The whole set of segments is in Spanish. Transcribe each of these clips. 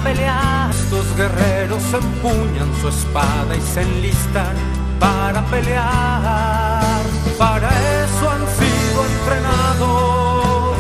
pelear. Estos guerreros empuñan su espada y se enlistan para pelear. Para eso han sido entrenados,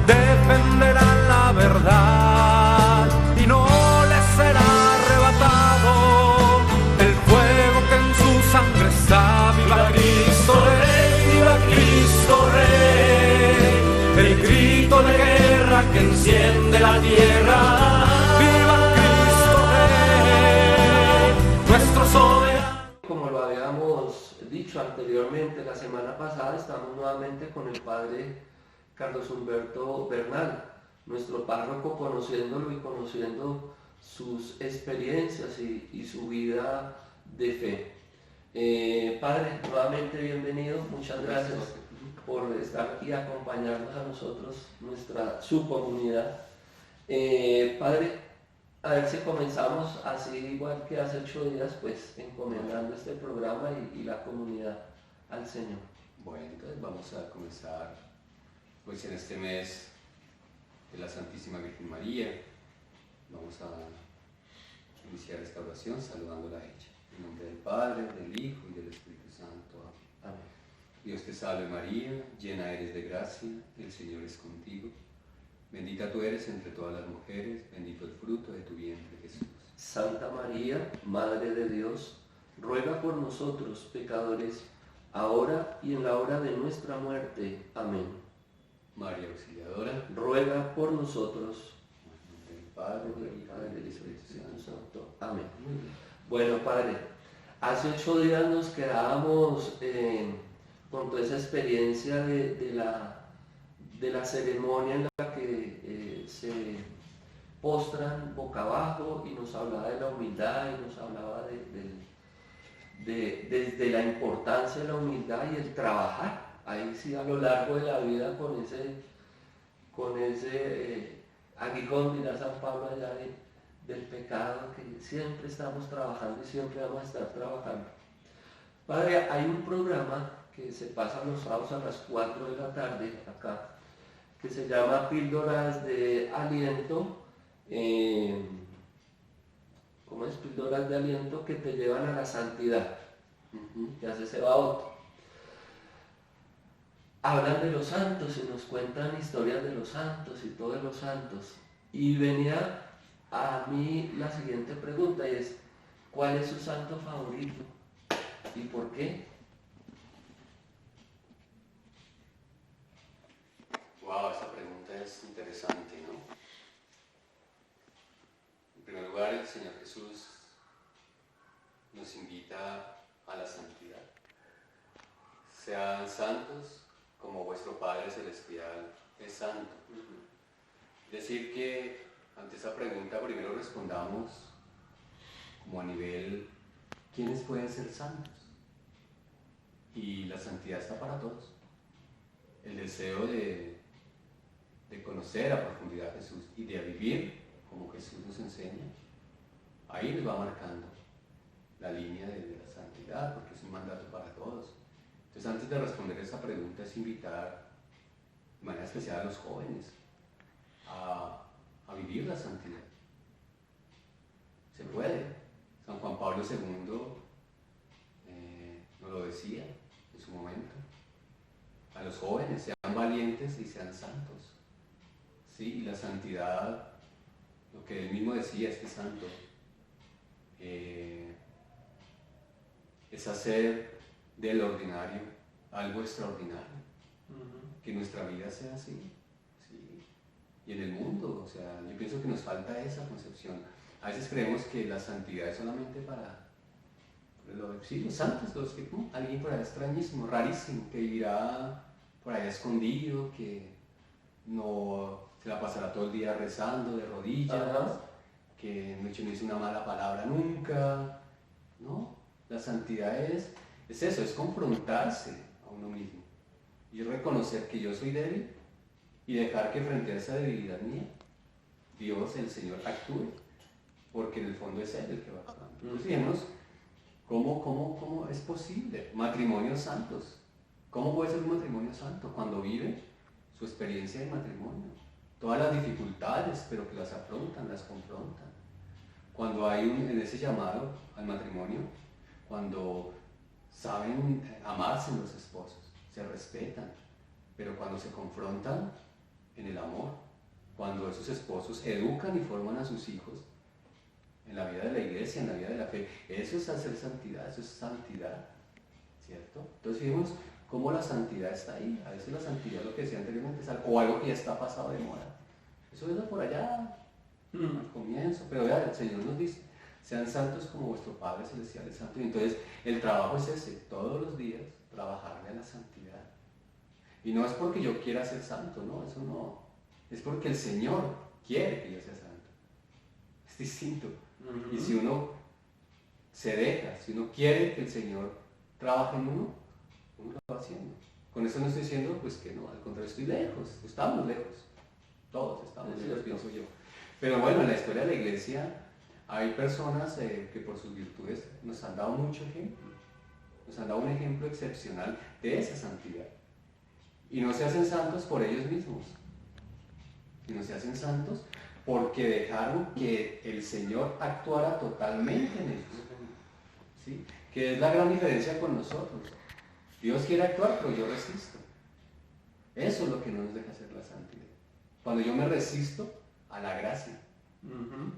defenderán la verdad y no les será arrebatado el fuego que en su sangre está. ¡Viva Cristo Rey! ¡Viva Cristo Rey! El grito de guerra que enciende la tierra. ¡Viva Cristo Rey! Nuestro soberano. Como lo habíamos dicho anteriormente, la semana pasada estamos nuevamente con el padre Carlos Humberto Bernal, nuestro párroco, conociéndolo y conociendo sus experiencias y su vida de fe. Padre, nuevamente bienvenido, muchas gracias por estar aquí y acompañarnos a nosotros, su comunidad. Padre, a ver si comenzamos así igual que hace 8 días, pues encomendando este programa y la comunidad al Señor. Bueno, entonces vamos a comenzar pues en este mes de la Santísima Virgen María. Vamos a iniciar esta oración saludándola a ella. En nombre del Padre, del Hijo y del Espíritu Santo. Amén. Dios te salve María, llena eres de gracia, el Señor es contigo. Bendita tú eres entre todas las mujeres, bendito el fruto de tu vientre Jesús. Santa María, Madre de Dios, ruega por nosotros pecadores, ahora y en la hora de nuestra muerte. Amén. María Auxiliadora, ruega por nosotros. en nombre del Padre, del Hijo y del Espíritu Santo. Amén. Bueno, Padre, hace 8 días nos quedábamos con toda esa experiencia de la ceremonia en la que se postran boca abajo y nos hablaba de la humildad y nos hablaba de la importancia de la humildad y el trabajar. Ahí sí, a lo largo de la vida con ese aguijón, dirá San Pablo allá, del pecado, que siempre estamos trabajando y siempre vamos a estar trabajando. Padre, hay un programa que se pasa los sábados a las 4 de la tarde acá, que se llama Píldoras de Aliento. ¿Cómo es? Píldoras de aliento que te llevan a la santidad. Que hace Sebaot. Hablan de los santos y nos cuentan historias de los santos y todos los santos. Y venía a mí la siguiente pregunta y es, ¿cuál es su santo favorito? ¿Y por qué? Wow, esa pregunta es interesante, ¿no? En primer lugar, el Señor Jesús nos invita a la santidad. Sean santos como vuestro Padre Celestial es santo. Es decir que ante esa pregunta primero respondamos como a nivel, ¿quiénes pueden ser santos? Y la santidad está para todos. El deseo de conocer a profundidad a Jesús y de vivir como Jesús nos enseña, ahí nos va marcando la línea de la santidad, porque es un mandato para todos. Entonces, antes de responder esa pregunta, es invitar de manera especial a los jóvenes a vivir la santidad. Se puede. San Juan Pablo II nos lo decía en su momento. A los jóvenes, sean valientes y sean santos. Sí, y la santidad, lo que él mismo decía, este santo, es hacer del ordinario algo extraordinario. Que nuestra vida sea así. ¿Sí? Y en el mundo, o sea, yo pienso que nos falta esa concepción. A veces creemos que la santidad es solamente para los santos, los que alguien por allá extrañísimo, rarísimo, que vivirá por allá escondido, que no se la pasará todo el día rezando de rodillas, que no dice una mala palabra nunca, ¿no? La santidad es eso, es confrontarse a uno mismo y reconocer que yo soy débil y dejar que frente a esa debilidad mía, Dios, el Señor, actúe, porque en el fondo es Él el que va actuando. Entonces, fíjenos, ¿cómo es posible? Matrimonios santos. ¿Cómo puede ser un matrimonio santo? Cuando vive su experiencia de matrimonio. Todas las dificultades, pero que las afrontan, las confrontan. cuando hay en ese llamado al matrimonio, cuando saben amarse los esposos, se respetan, pero cuando se confrontan en el amor, cuando esos esposos educan y forman a sus hijos en la vida de la iglesia, en la vida de la fe, eso es hacer santidad, eso es santidad, ¿cierto? Entonces fijemos cómo la santidad está ahí. A veces la santidad, lo que decía anteriormente, es algo, o algo que ya está pasado de moda. Eso es por allá, al comienzo, pero ya el Señor nos dice, sean santos como vuestro Padre Celestial es santo. Y entonces el trabajo es ese, todos los días trabajarle a la santidad. Y no es porque yo quiera ser santo, no, eso no. Es porque el Señor quiere que yo sea santo. Es distinto. Y si uno se deja, si uno quiere que el Señor trabaje en uno lo va haciendo. Con eso no estoy diciendo pues que no, al contrario, estoy lejos, estamos lejos. Todos estamos lejos, pienso yo. Pero bueno, en la historia de la iglesia hay personas que por sus virtudes nos han dado mucho ejemplo. Nos han dado un ejemplo excepcional de esa santidad. Y no se hacen santos por ellos mismos, sino se hacen santos porque dejaron que el Señor actuara totalmente en ellos. ¿Sí? Que es la gran diferencia con nosotros. Dios quiere actuar, pero yo resisto. Eso es lo que no nos deja hacer la santidad. Cuando yo me resisto a la gracia,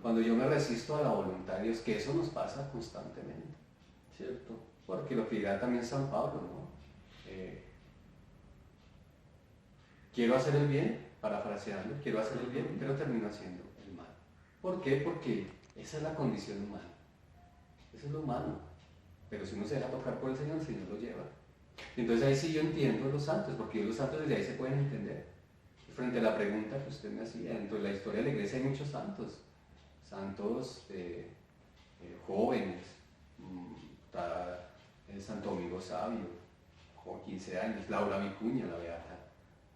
cuando yo me resisto a la voluntad de Dios, que eso nos pasa constantemente, ¿cierto? Porque lo que dirá también San Pablo, ¿no? Quiero hacer el bien, parafraseando, quiero hacer el bien, pero termino haciendo el mal. ¿Por qué? Porque esa es la condición humana. Eso es lo humano. Pero si uno se deja tocar por el Señor lo lleva. Entonces ahí sí yo entiendo los santos, porque los santos desde ahí se pueden entender. Frente a la pregunta que usted me hacía, dentro de la historia de la iglesia hay muchos santos. Santos jóvenes, está Santo Domingo Sabio, con 15 años, Laura Vicuña, la beata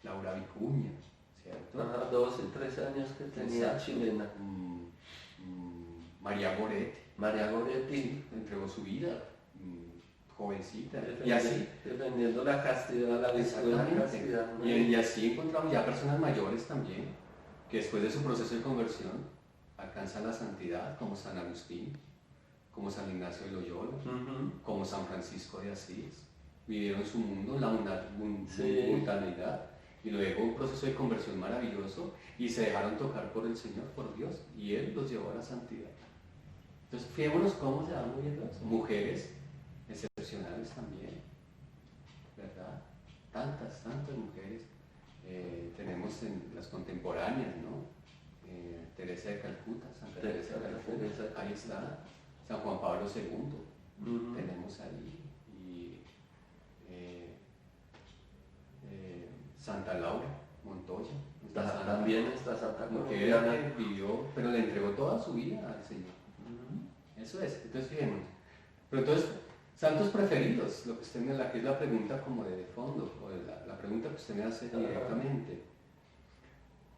Laura Vicuña, ¿cierto? 12, 13 años que tenía, chilena. María Goretti. María Goretti. Sí, entregó su vida, jovencita. Y así. Defendiendo la castidad, la virtud de la castidad. Y así encontramos ya personas mayores también, que después de su proceso de conversión alcanzan la santidad, como San Agustín, como San Ignacio de Loyola, como San Francisco de Asís. Vivieron su mundo, la mundanidad, y luego un proceso de conversión maravilloso, y se dejaron tocar por el Señor, por Dios, y Él los llevó a la santidad. Entonces, fijémonos cómo se van moviendo eso. Mujeres excepcionales también, ¿verdad? Tantas mujeres. Tenemos en las contemporáneas, ¿no? Teresa de Calcuta, Santa Teresa de Calcuta, ahí está. San Juan Pablo II, tenemos ahí. Santa Laura Montoya, también está Santa mujer que vivió, pero le entregó toda su vida al Señor. Eso es, entonces fijémonos. Pero entonces, santos preferidos, lo que usted me que es la pregunta como de fondo, o la pregunta que usted me hace directamente.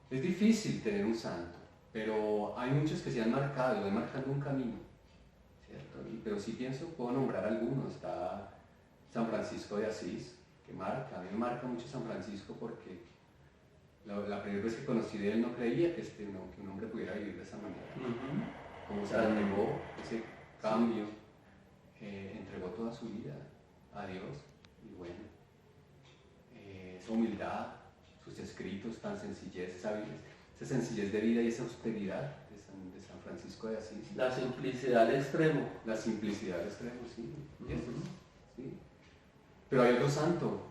Es difícil tener un santo, pero hay muchos que se han marcado, y van marcando un camino, ¿cierto? Pero sí pienso, puedo nombrar algunos. Está San Francisco de Asís, que marca, a mí me marca mucho San Francisco porque la primera vez que conocí de él no creía que un hombre pudiera vivir de esa manera. Como se entregó ese cambio, entregó toda su vida a Dios, y bueno, esa humildad, sus escritos, tan sencillez, esa sencillez de vida y esa austeridad de San Francisco de Asís. La simplicidad al extremo. La simplicidad al extremo, sí. Sí. Pero hay otro santo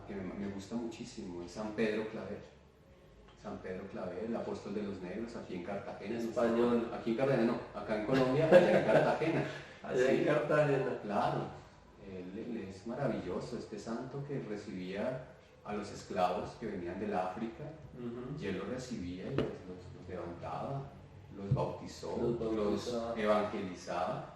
que me gusta muchísimo, es San Pedro Claver. San Pedro Claver, el apóstol de los negros, aquí en Cartagena. Español. Aquí en Cartagena, no, acá en Colombia, allá en Cartagena. Allá en Cartagena. Claro, él es maravilloso, este santo que recibía a los esclavos que venían del África, y él los recibía y los levantaba, los bautizó, los evangelizaba,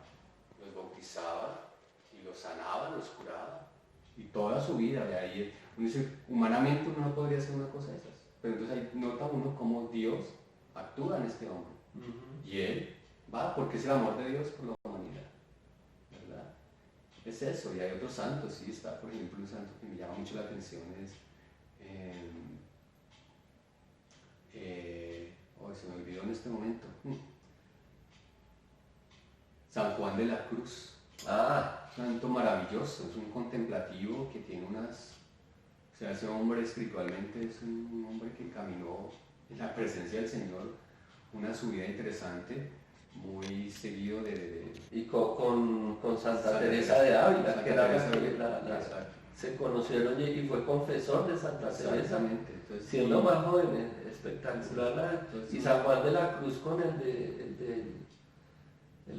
los bautizaba, y los sanaba, los curaba, y toda su vida. De ahí uno dice, humanamente uno no podría hacer una cosa de esas, pero entonces ahí nota uno cómo Dios actúa en este hombre, y él va porque es el amor de Dios por la humanidad, ¿verdad? Es eso. Y hay otros santos, sí, está por ejemplo un santo que me llama mucho la atención, es se me olvidó en este momento, San Juan de la Cruz. Ah, Santo maravilloso, es un contemplativo que tiene unas... O sea, ese hombre espiritualmente es un hombre que caminó en la presencia del Señor, una subida interesante, muy seguido y con Santa Teresa de Ávila, Santa que era Teresa la que de Ávila, exacto. se conocieron y fue confesor de Santa Teresa, Exactamente. Entonces, siendo más joven, espectacular. Entonces, y San Juan de la Cruz con el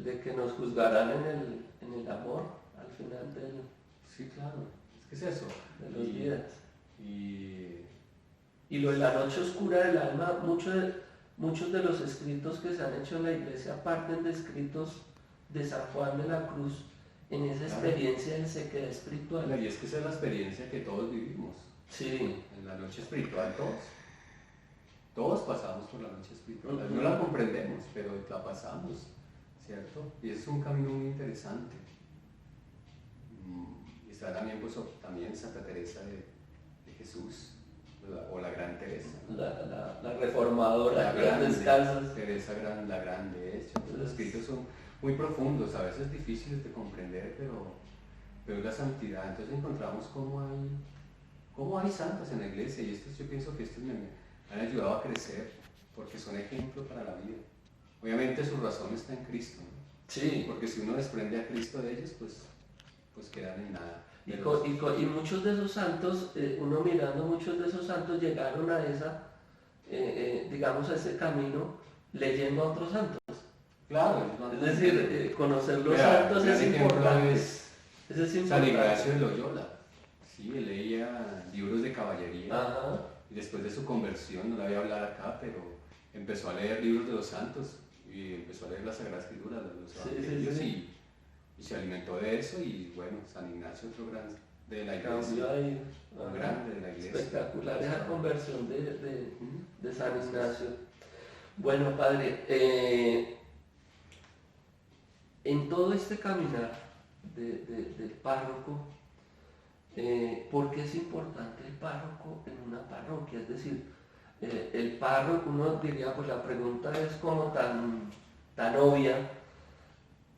de que nos juzgarán en el amor al final sí, claro, es que es eso. de los días. Y lo de la noche oscura del alma, muchos de los escritos que se han hecho en la iglesia parten de escritos de San Juan de la Cruz en esa experiencia de sequedad espiritual. Y es que esa es la experiencia que todos vivimos. Sí. En la noche espiritual todos pasamos por la noche espiritual. No la comprendemos, pero la pasamos, ¿cierto? Y es un camino muy interesante. Y está también, pues, también Santa Teresa de Jesús, o la Gran Teresa. La reformadora, la grande, descalzas. Teresa la Grande. Los escritos son muy profundos, a veces difíciles de comprender, pero es la santidad. Entonces encontramos cómo hay santos en la iglesia, y yo pienso que estos me han ayudado a crecer, porque son ejemplos para la vida. Obviamente su razón está en Cristo, ¿no? Sí. Porque si uno desprende a Cristo de ellos, pues quedan en nada. Y muchos de esos santos, uno mirando muchos de esos santos llegaron a digamos a ese camino leyendo a otros santos. Claro. Es decir, conocer los santos es importante. Eso es importante. San Ignacio de Loyola, sí, él leía libros de caballería. Ajá. Y después de su conversión, no la voy a hablar acá, pero empezó a leer libros de los santos y empezó a leer la Sagrada Escritura, los evangelios, sí. Y se alimentó de eso. Y bueno, San Ignacio, otro gran de la iglesia, grande de la iglesia. Espectacular esa conversión de San Ignacio. Bueno, padre, en todo este caminar del párroco, ¿por qué es importante el párroco en una parroquia? Es decir, el párroco, uno diría, pues la pregunta es como tan obvia,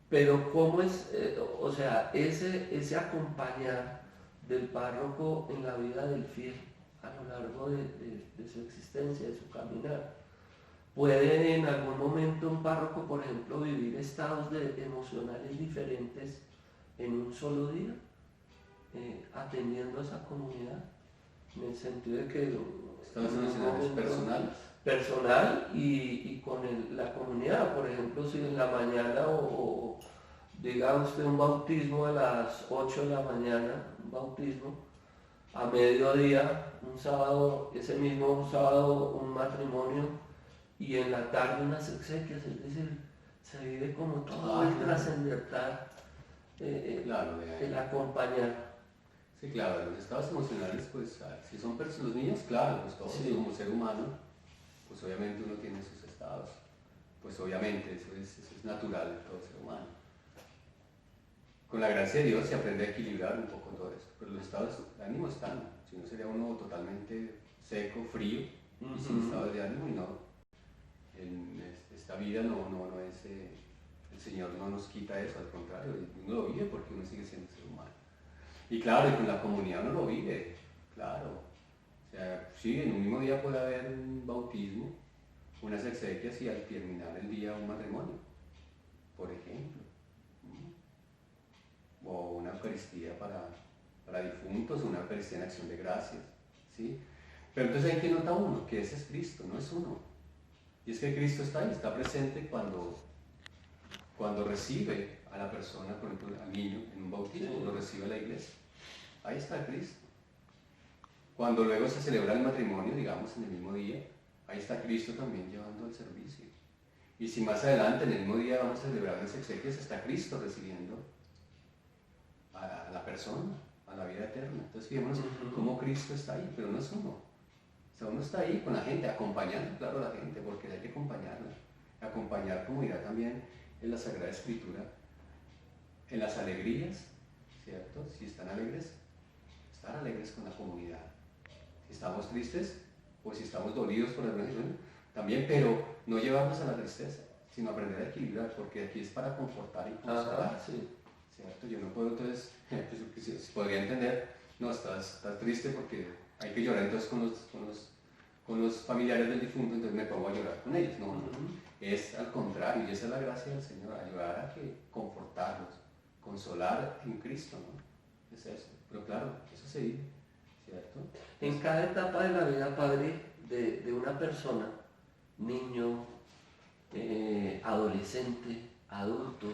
pero ¿cómo es, o sea, ese acompañar del párroco en la vida del fiel a lo largo de su existencia, de su caminar? ¿Puede en algún momento un párroco, por ejemplo, vivir estados emocionales diferentes en un solo día, atendiendo a esa comunidad? En el sentido de que estados emocionales personal y con la comunidad. Por ejemplo, si en la mañana o diga usted un bautismo a las 8 de la mañana, un bautismo, a mediodía, un sábado, ese mismo sábado un matrimonio, y en la tarde unas exequias, es decir, se vive como todo el trascendental, el acompañar. Sí, claro, los estados emocionales, pues, si son los niños, claro, pues todos como ser humano, pues obviamente uno tiene sus estados, pues obviamente eso es natural de todo ser humano. Con la gracia de Dios se aprende a equilibrar un poco todo eso, pero los estados de ánimo están, si no sería uno totalmente seco, frío, y sin estados de ánimo, y no. En esta vida no es, el Señor no nos quita eso, al contrario, uno lo vive porque uno sigue siendo ser humano. Y claro, y con la comunidad uno lo vive, claro. O sea, sí, en un mismo día puede haber un bautismo, unas exequias y al terminar el día un matrimonio, por ejemplo. O una Eucaristía para difuntos, una Eucaristía en acción de gracias, ¿sí? Pero entonces hay que notar uno, que ese es Cristo, no es uno. Y es que Cristo está ahí, está presente cuando recibe a la persona, por ejemplo, al niño en un bautismo, lo recibe a la iglesia. Ahí está Cristo. Cuando luego se celebra el matrimonio, digamos, en el mismo día, ahí está Cristo también llevando el servicio. Y si más adelante, en el mismo día, vamos a celebrar las exequias, está Cristo recibiendo a la persona, a la vida eterna. Entonces fijémonos cómo Cristo está ahí, pero no es uno. O sea, uno está ahí con la gente, acompañando, claro, a la gente, porque hay que acompañarla. Acompañar, como dirá también en la Sagrada Escritura, en las alegrías, ¿cierto? Si están alegres, estar alegres con la comunidad. Si estamos tristes, o si estamos dolidos por alguna situación, también, pero no llevarnos a la tristeza, sino aprender a equilibrar, porque aquí es para confortar y consolar. Sí. ¿Cierto? Yo no puedo entonces, pues, se podría entender, no, estás triste porque hay que llorar entonces con los familiares del difunto, entonces me pongo a llorar con ellos. No, es al contrario, y esa es la gracia del Señor, ayudar a que confortarlos, consolar en Cristo, ¿no? Es eso. Pero claro, eso se vive, ¿cierto? En cada etapa de la vida, Padre, de una persona, niño, adolescente, adulto,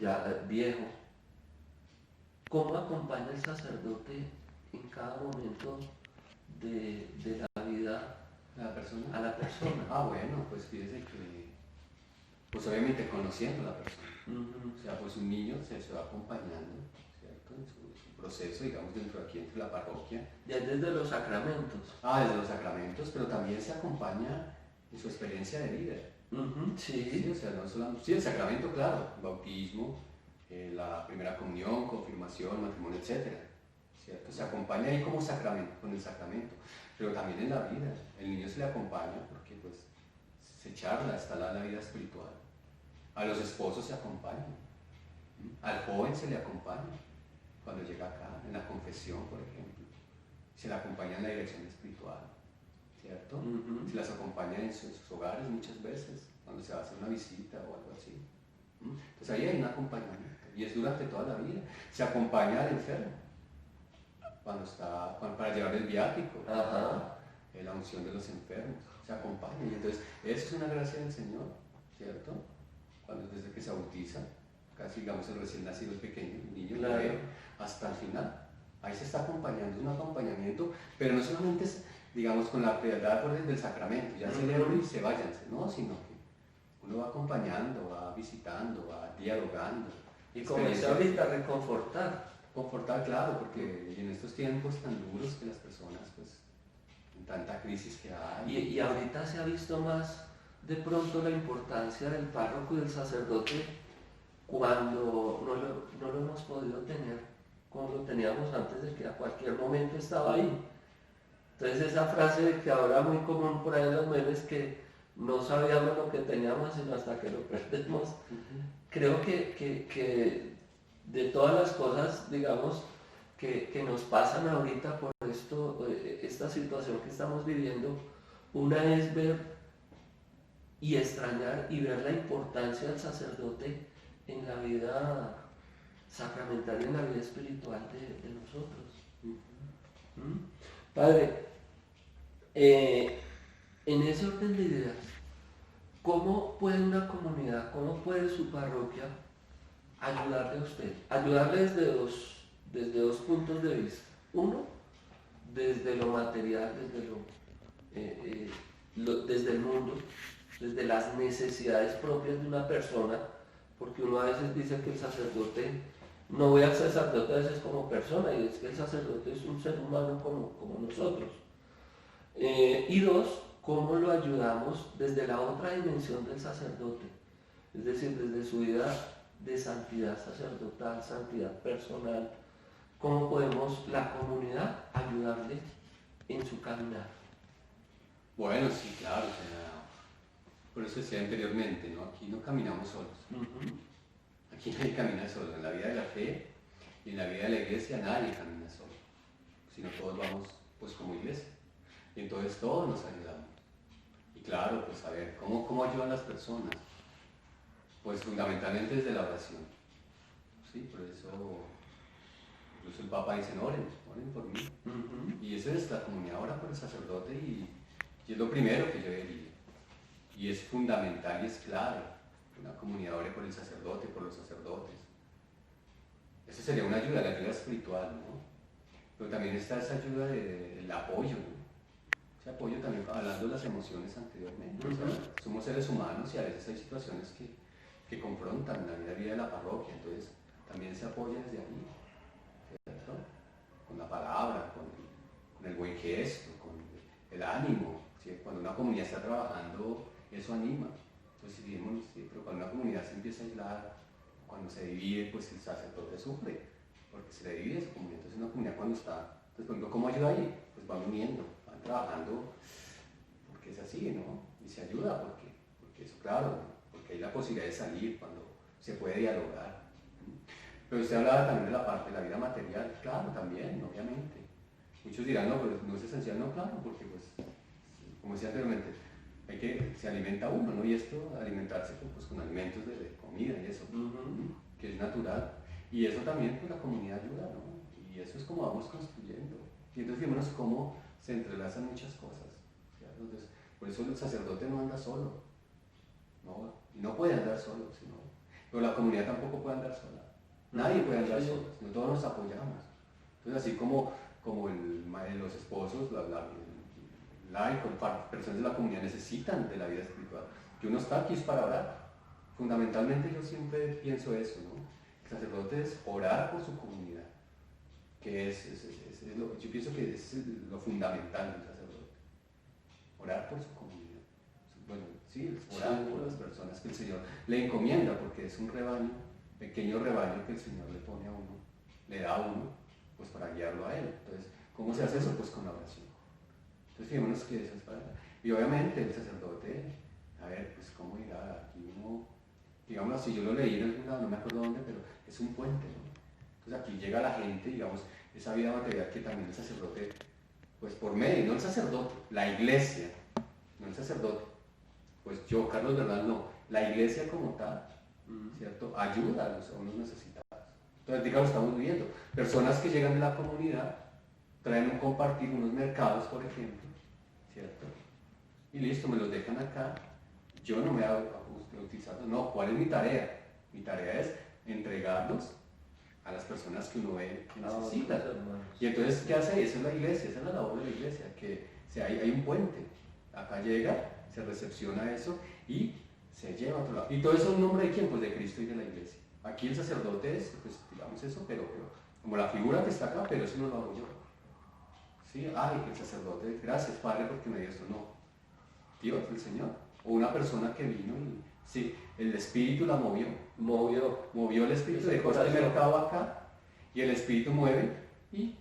ya viejo, ¿cómo acompaña el sacerdote en cada momento de la vida ¿A la persona? a la persona? Ah, bueno, pues fíjese que, pues obviamente conociendo a la persona. O sea, pues un niño se va acompañando, ¿cierto? En su proceso, digamos, dentro de aquí, entre la parroquia. Ya desde los sacramentos. Desde los sacramentos, pero también se acompaña en su experiencia de vida. Sí, o sea, no solamente, sí, el sacramento, claro, bautismo, la primera comunión, confirmación, matrimonio, etc. ¿Cierto? Se acompaña ahí como sacramento, con el sacramento, pero también en la vida. El niño se le acompaña porque pues se charla, está la vida espiritual. A los esposos se acompañan, al joven se le acompaña cuando llega acá, en la confesión, por ejemplo. Se le acompaña en la dirección espiritual, ¿cierto? Se las acompaña en sus hogares muchas veces, cuando se va a hacer una visita o algo así. Entonces ahí hay un acompañamiento, y es durante toda la vida. Se acompaña al enfermo, para llevar el viático, la unción de los enfermos, se acompaña. Y entonces, eso es una gracia del Señor, ¿cierto? Desde que se bautiza, casi digamos el recién nacido, el pequeño, el niño, claro, hasta el final. Ahí se está acompañando, es un acompañamiento, pero no solamente es, digamos, con la piedad por del sacramento, ya celebren y se váyanse, no, sino que uno va acompañando, va visitando, va dialogando. Y como dice ahorita, reconfortar. Confortar, claro, porque en estos tiempos tan duros que las personas, pues, en tanta crisis que hay. Y ahorita se ha visto más de pronto la importancia del párroco y del sacerdote cuando no lo hemos podido tener como lo teníamos antes, de que a cualquier momento estaba ahí. Entonces esa frase de que ahora muy común por ahí en los memes, que no sabíamos lo que teníamos sino hasta que lo perdemos, creo que de todas las cosas, digamos, que nos pasan ahorita por esta situación que estamos viviendo, una es ver y extrañar y ver la importancia del sacerdote en la vida sacramental y en la vida espiritual de nosotros. Padre, en ese orden de ideas, ¿cómo puede una comunidad, cómo puede su parroquia ayudarle a usted? Ayudarle desde dos puntos de vista. Uno, desde lo material, desde el mundo, desde las necesidades propias de una persona, porque uno a veces dice que el sacerdote, no ve al sacerdote a veces como persona, y es que el sacerdote es un ser humano como nosotros. Y dos, cómo lo ayudamos desde la otra dimensión del sacerdote, es decir, desde su vida de santidad sacerdotal, santidad personal, cómo podemos la comunidad ayudarle en su caminar. Bueno, sí, claro, o sea, por eso decía anteriormente, ¿no? Aquí no caminamos solos. Aquí nadie camina solo. En la vida de la fe y en la vida de la iglesia nadie camina solo, sino todos vamos pues como iglesia. Y entonces todos nos ayudamos. Y claro, pues a ver, ¿cómo ayudan las personas? Pues fundamentalmente desde la oración. Sí, por eso incluso el Papa dice, oren por mí. Y eso es la comunidad, ora por el sacerdote y es lo primero que yo diría. Y es fundamental y es clave que una comunidad ore por el sacerdote, por los sacerdotes. Eso sería una ayuda, la ayuda espiritual, ¿no? Pero también está esa ayuda del apoyo, ¿no? Ese apoyo también, hablando de las emociones anteriormente. O sea, somos seres humanos y a veces hay situaciones que confrontan la vida de la parroquia, entonces también se apoya desde ahí, ¿cierto? Con la palabra, con el buen gesto, con el ánimo, ¿sí? Cuando una comunidad está trabajando, eso anima. Entonces, pero cuando una comunidad se empieza a aislar, cuando se divide, pues el sacerdote sufre, porque se le divide su comunidad. Entonces una comunidad cuando está, entonces por ejemplo, ¿cómo ayuda ahí? Pues van uniendo, van trabajando, porque es así, ¿no? Y se ayuda, porque eso, claro, hay la posibilidad de salir, cuando se puede dialogar. Pero usted hablaba también de la parte de la vida material, claro, también, obviamente. Muchos dirán, no, pero no es esencial, no, claro, porque pues, como decía anteriormente, se alimenta uno, ¿no? Y esto, alimentarse pues, con alimentos de comida y eso, que es natural. Y eso también, pues la comunidad ayuda, ¿no? Y eso es como vamos construyendo. Y entonces fíjate cómo se entrelazan muchas cosas. ¿Cierto? Entonces, por eso el sacerdote no anda solo, ¿no? Y no puede andar solo, pero la comunidad tampoco puede andar sola. Nadie puede andar solo, sino todos nos apoyamos. Entonces, así como los esposos, el laico, personas de la comunidad necesitan de la vida espiritual, que uno está aquí es para orar. Fundamentalmente yo siempre pienso eso, ¿no? El sacerdote es orar por su comunidad, que yo pienso que es lo fundamental del sacerdote. Orar por su comunidad. Bueno, sí, es orar por las personas que el Señor le encomienda, porque es un rebaño, pequeño rebaño que el Señor le pone a uno, le da a uno, pues para guiarlo a Él. Entonces, ¿cómo se hace eso? Pues con la oración. Entonces, fijémonos que eso es para... Y obviamente el sacerdote, a ver, pues cómo dirá, aquí uno, digamos así, yo lo leí en algún lado, no me acuerdo dónde, pero es un puente, ¿no? Entonces aquí llega la gente, digamos, esa vida material que también el sacerdote, pues por medio, no el sacerdote, la iglesia, no el sacerdote, pues yo, Carlos Bernal, no, la iglesia como tal, ¿cierto? Ayuda a unos necesitados. Entonces, digamos, estamos viendo personas que llegan de la comunidad, traen un compartir, unos mercados, por ejemplo, ¿cierto? Y listo, me los dejan acá, yo no me hago a utilizarlos, no, ¿cuál es mi tarea? Mi tarea es entregarlos a las personas que uno ve que necesitan. Y entonces, ¿qué hace? Esa es la iglesia, esa es la labor de la iglesia, que hay un puente, acá llega, se recepciona eso y se lleva a otro lado. ¿Y todo eso en nombre de quién? Pues de Cristo y de la iglesia. Aquí el sacerdote es, pues digamos eso, pero como la figura que está acá, pero eso no lo hago yo. Sí, que el sacerdote, gracias Padre porque me dio esto, no. Dios, el Señor. O una persona que vino y, sí, el Espíritu la movió el Espíritu, dejó este mercado acá y el Espíritu mueve y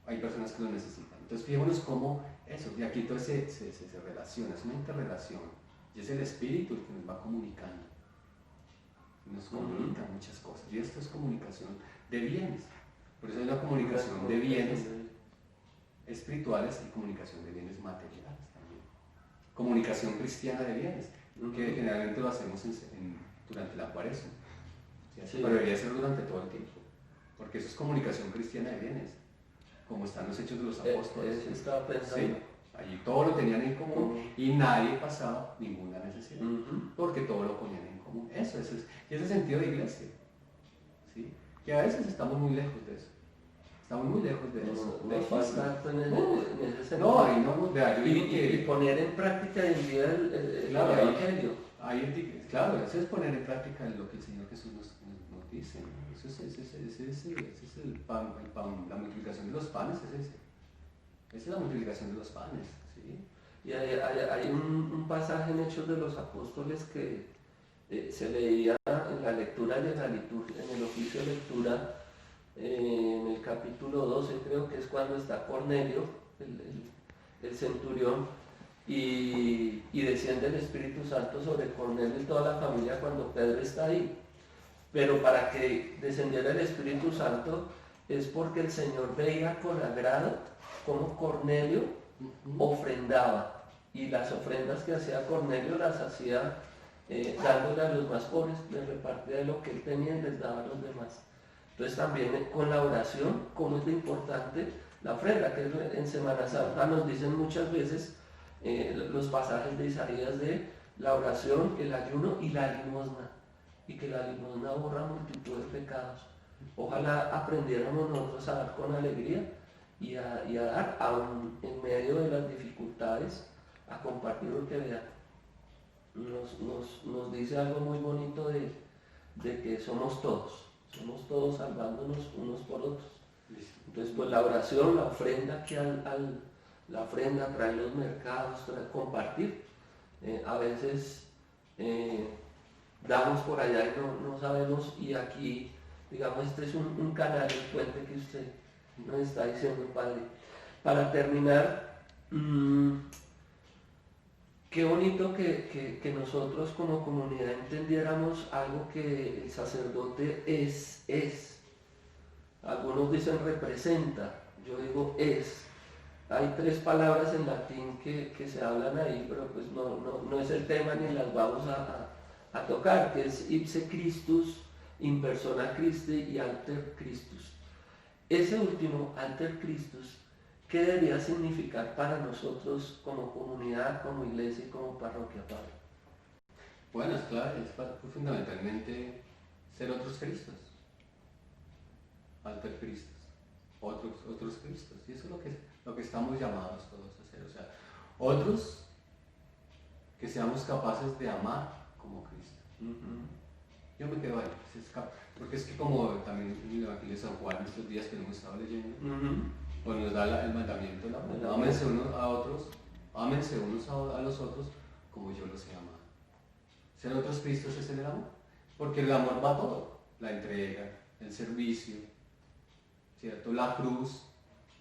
hay personas que lo necesitan. Entonces fijémonos cómo eso, y aquí todo se relaciona, es una interrelación y es el Espíritu el que nos va comunicando. Nos comunica muchas cosas y esto es comunicación de bienes. Por eso hay una comunicación de bienes espirituales y comunicación de bienes materiales también. Comunicación cristiana de bienes, que generalmente lo hacemos durante la Cuaresma, pero debería ser durante todo el tiempo, porque eso es comunicación cristiana de bienes, como están los Hechos de los Apóstoles. Estaba pensando. Sí, allí todo lo tenían en común y nadie pasaba ninguna necesidad, porque todo lo ponían en común. Eso es, y ese sentido de iglesia, ¿sí? Que a veces estamos muy lejos de eso. Estamos muy lejos de eso. Y poner en práctica y enviar el Evangelio. Claro, eso es poner en práctica lo que el Señor Jesús nos dice. ¿No? Ese es el pan, la multiplicación de los panes, es ese. Esa es la multiplicación de los panes. ¿Sí? Y hay un pasaje en Hechos de los Apóstoles que se leía en la lectura de la liturgia, en el oficio de lectura, en el capítulo 12 creo que es cuando está Cornelio, el centurión, y desciende el Espíritu Santo sobre Cornelio y toda la familia cuando Pedro está ahí. Pero para que descendiera el Espíritu Santo es porque el Señor veía con agrado cómo Cornelio ofrendaba, y las ofrendas que hacía Cornelio las hacía dándole a los más pobres, les repartía de lo que él tenía y les daba a los demás. Entonces también con la oración, cómo es de importante la ofrenda, que en Semana Santa nos dicen muchas veces los pasajes de Isaías de la oración, el ayuno y la limosna, y que la limosna borra multitud de pecados. Ojalá aprendiéramos nosotros a dar con alegría y a dar aún en medio de las dificultades, a compartir lo que vean. Nos dice algo muy bonito de que somos todos salvándonos unos por otros. Entonces, pues la oración, la ofrenda, la ofrenda trae los mercados, trae compartir. A veces damos por allá y no sabemos, y aquí, digamos, este es un canal, un puente que usted nos está diciendo, Padre. Para terminar, qué bonito que nosotros como comunidad entendiéramos algo que el sacerdote es. Algunos dicen representa, yo digo es. Hay 3 palabras en latín que se hablan ahí, pero pues no es el tema ni las vamos a tocar, que es ipse Christus, in persona Christi y alter Christus. Ese último, alter Christus, ¿qué debería significar para nosotros como comunidad, como iglesia y como parroquia, Padre? Bueno, es claro, es fundamentalmente ser otros Cristos, alter Cristos, otros Cristos, y eso es lo que estamos llamados todos a hacer, o sea, otros que seamos capaces de amar como Cristo. Yo me quedo ahí, porque es que como también en el Evangelio de San Juan, estos días que hemos estado leyendo, pues nos da el mandamiento, ámense unos a otros, ámense unos a los otros como yo los he amado. Ser otros Cristos es el amor, porque el amor va a todo, la entrega, el servicio, ¿cierto? La cruz.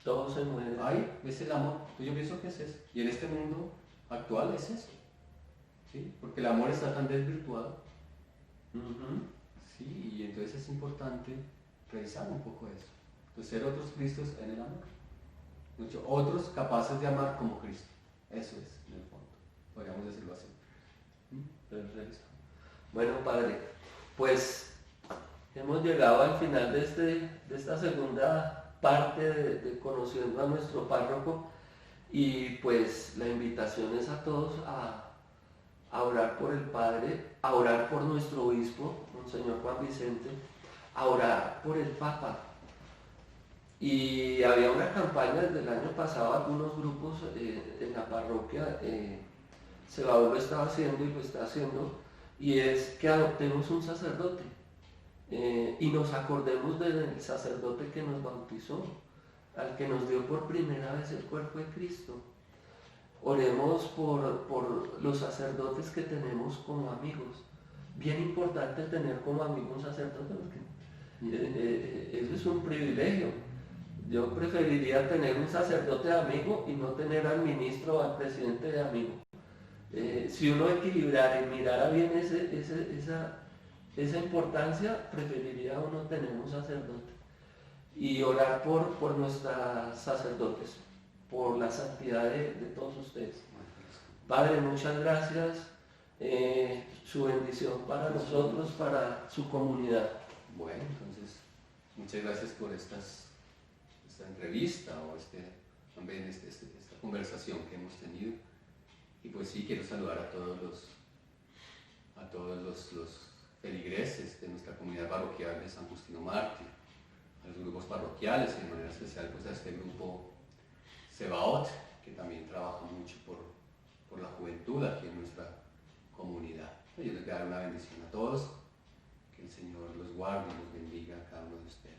Todo se mueve. Ahí es el amor, yo pienso que es eso, y en este mundo actual es eso, ¿sí? Porque el amor está tan desvirtuado. Sí, y entonces es importante revisar un poco eso. Entonces, ser otros Cristos en el amor. Otros capaces de amar como Cristo. Eso es, en el fondo. Podríamos decirlo así. Perfecto. Bueno, Padre, pues hemos llegado al final de esta segunda parte de conociendo a nuestro párroco, y pues la invitación es a todos a orar por el Padre, a orar por nuestro obispo, Monseñor Juan Vicente, a orar por el Papa. Y había una campaña desde el año pasado, algunos grupos en la parroquia, Cebaú lo estaba haciendo y lo está haciendo, y es que adoptemos un sacerdote y nos acordemos del sacerdote que nos bautizó, al que nos dio por primera vez el cuerpo de Cristo. Oremos por los sacerdotes que tenemos como amigos. Bien importante tener como amigo un sacerdote, porque eso es un privilegio. Yo preferiría tener un sacerdote de amigo y no tener al ministro o al presidente de amigo. Si uno equilibrara y mirara bien esa importancia, preferiría uno tener un sacerdote. Y orar por nuestros sacerdotes, por la santidad de todos ustedes. Padre, muchas gracias. Su bendición para nosotros, para su comunidad. Bueno, entonces, muchas gracias por esta entrevista o también esta conversación que hemos tenido. Y pues sí, quiero saludar a todos los feligreses de nuestra comunidad parroquial de San Justino Mártir, a los grupos parroquiales y de manera especial pues a este grupo Cebaot, que también trabaja mucho por la juventud aquí en nuestra comunidad. Yo les voy a dar una bendición a todos, que el Señor los guarde y los bendiga a cada uno de ustedes.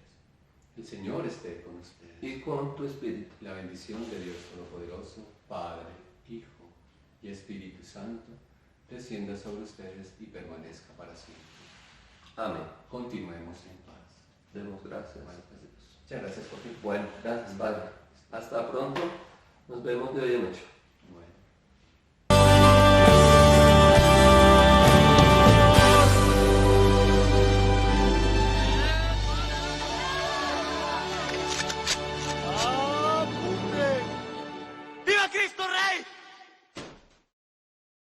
El Señor esté con ustedes. Y con tu espíritu. La bendición de Dios Todopoderoso, Padre, Hijo y Espíritu Santo, descienda sobre ustedes y permanezca para siempre. Amén. Continuemos en paz. Demos gracias. Bueno, pues, muchas gracias por ti. Bueno, gracias, Padre. Hasta pronto. Nos vemos de hoy en ocho.